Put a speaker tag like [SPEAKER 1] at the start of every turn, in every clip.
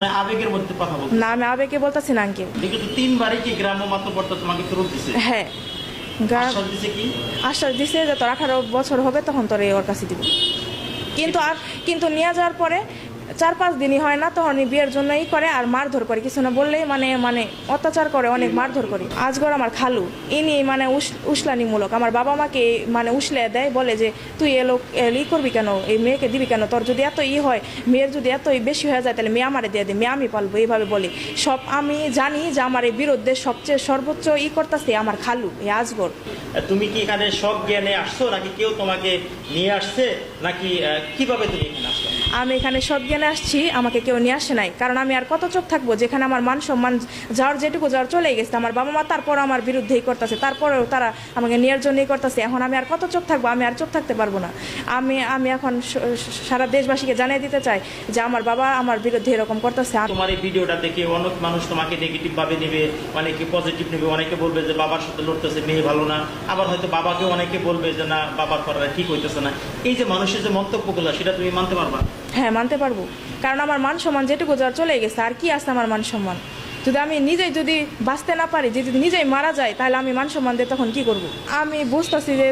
[SPEAKER 1] আবেগের মধ্যে কথা বলতে
[SPEAKER 2] না, আমি আবেগে বলতেছি না আঙ্কেল।
[SPEAKER 1] কিন্তু তিনবারই কি গ্রাম্য মাতব্বরটা তোমাকে ফেরত দিছে?
[SPEAKER 2] হ্যাঁ,
[SPEAKER 1] আশ্বাস দিছে কি?
[SPEAKER 2] আশ্বাস দিছে যে তোর 18 বছর হবে তখন তোর ওর কাছে দিব। কিন্তু নিয়ে যাওয়ার পরে 4-5 দিনই হয় না তখন বিয়ের জন্যই করে আর মারধর করে, কিছু না বললেই মানে অত্যাচার করে, অনেক মারধর করে। আজগর আমার খালু, ইনি মানে উসলানিমূলক আমার বাবা মাকে মানে উসলে দেয়, বলে যে তুই ই করবি কেন, এই মেয়েকে দিবি কেন, তোর যদি এত হয়, মেয়ের যদি এত বেশি হয়ে যায় তাহলে মেয়ে আমারে দিয়ে দে, মেয়ে আমি পালবো, এইভাবে বলি। সব আমি জানি যে আমার এই বিরুদ্ধে সবচেয়ে সর্বোচ্চ করতেছে আমার খালু এই আজগর।
[SPEAKER 1] তুমি কি এখানে সব জ্ঞানে আসছো নাকি কেউ তোমাকে নিয়ে আসছে নাকি কিভাবে তুমি এখানে আসছো?
[SPEAKER 2] আমি এখানে সব জ্ঞানে আসছি, আমাকে কেউ নিয়ে আসে নাই, কারণ আমি আর কত চোখ থাকবো যেখানে আমার মান সম্মান যাওয়ার যেটুকু যাওয়ার চলে গেছে, আমার বাবা মা তারপর আমার বিরুদ্ধেই করতেছে, তারপরেও তারা আমাকে নেওয়ার জন্যই করতেছে। এখন আমি আর কত চোখ থাকবো, আমি আর চোখ থাকতে পারবো না। আমি এখন সারা দেশবাসীকে জানিয়ে দিতে চাই যে আমার বাবা আমার বিরুদ্ধে এরকম করতেছে।
[SPEAKER 1] তোমার এই ভিডিওটা দেখে অনেক মানুষ তোমাকে নেগেটিভ ভাবে নেবে, অনেকে পজিটিভ নেবে, অনেকে বলবে যে বাবার সাথে লড়তেছে মেয়ে ভালো না, আবার হয়তো বাবাকে অনেকে বলবে যে না বাবার করাটা ঠিক হইতেছে না। এই যে মানুষের যে মন্তব্যগুলো সেটা তুমি মানতে পারবা?
[SPEAKER 2] হ্যাঁ, মানতে পারবো, কারণ আমার মান সম্মান যেটুকু যাওয়ার চলে গেছে, আর কি আছে আমার মান সম্মান? যদি আমি নিজেই যদি বাঁচতে না পারি, যদি নিজেই মারা যায়, তাহলে আমি মান সম্মান দিয়ে তখন কি করব? আমি বুঝতেছি যে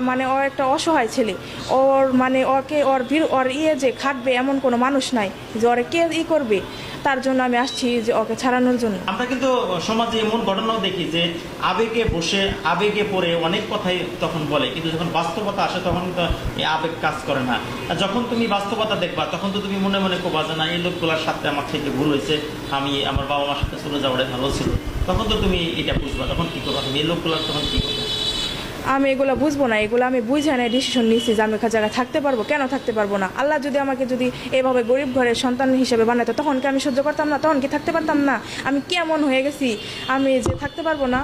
[SPEAKER 2] মানে ও একটা অসহায় ছেলে, ওর মানে ওর যে খাটবে এমন কোনো মানুষ নাই যে ওরে কে করবে, তার জন্য আমি আসছি যে ওকে ছাড়ানোর জন্য।
[SPEAKER 1] আমরা কিন্তু সমাজে এমন ঘটনাও দেখি যে আবেগে বসে আবেগে পড়ে অনেক কথাই তখন বলে, কিন্তু যখন বাস্তবতা আসে তখন কিন্তু এই আবেগ কাজ করে না। আর যখন তুমি বাস্তবতা দেখবা তখন তো তুমি মনে মনে কোবা যে না এই লোকগুলোর সাথে আমার থেকে ভুল হয়েছে, আমি আমার বাবা মার সাথে চলে যাওয়াটাই ভালো ছিল। তখন তো তুমি এটা বুঝবা, তখন কি করবা তুমি? এই লোকগুলোর তখন কি করবে?
[SPEAKER 2] আমি এগুলো বুঝবো না, এগুলো আমি বুঝে না ডিসিশন নিয়েছি যে আমি একটা জায়গায় থাকতে পারবো। কেন থাকতে পারবো না? আল্লাহ যদি আমাকে এভাবে গরিব ঘরের সন্তান হিসেবে বানাতো, তখন কি আমি সহ্য করতাম না? তখন কি থাকতে পারতাম না? আমি কেমন হয়ে গেছি আমি যে থাকতে পারবো না?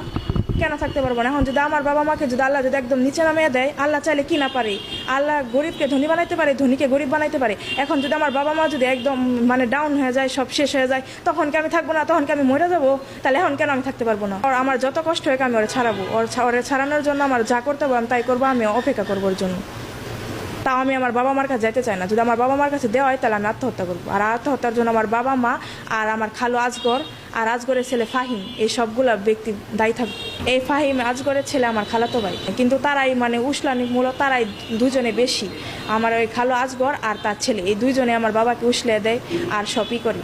[SPEAKER 2] কেন থাকতে পারবো না? এখন যদি আমার বাবা মাকে যদি আল্লাহ যদি একদম নিচে নামিয়ে দেয়, আল্লাহ চাইলে কি না পারে? আল্লাহ গরিবকে ধনী বানাইতে পারে, ধনীকে গরিব বানাইতে পারে। এখন যদি আমার বাবা মা যদি একদম মানে ডাউন হয়ে যায়, সব শেষ হয়ে যায়, তখন কি আমি থাকবো না? তখন কি আমি মরে যাবো? তাহলে এখন কেন আমি থাকতে পারবো না? আর আমার যত কষ্ট হোক আমি ওরা ছাড়াবো, ওরা ছাড়ানোর জন্য আমার যা করতে হবে আমি তাই করবো, আমি অপেক্ষা করবো ওর জন্য। তাও আমি আমার বাবা মার কাছে যেতে চাই না। যদি আমার বাবা মার কাছে দেওয়া হয় তাহলে আমি আত্মহত্যা করবো। আর আত্মহত্যার জন্য আমার বাবা মা আর আমার খালু আজগর আর আজগরের ছেলে ফাহিম, এই সবগুলা ব্যক্তি দায়ী থাকবে। এই ফাহিম আজগরের ছেলে আমার খালাতো ভাই, কিন্তু তারাই মানে উসলানিমূলক, তারাই দুজনে বেশি। আমার ওই খালু আজগর আর তার ছেলে, এই দুইজনে আমার বাবাকে উসলে দেয় আর সবই করে।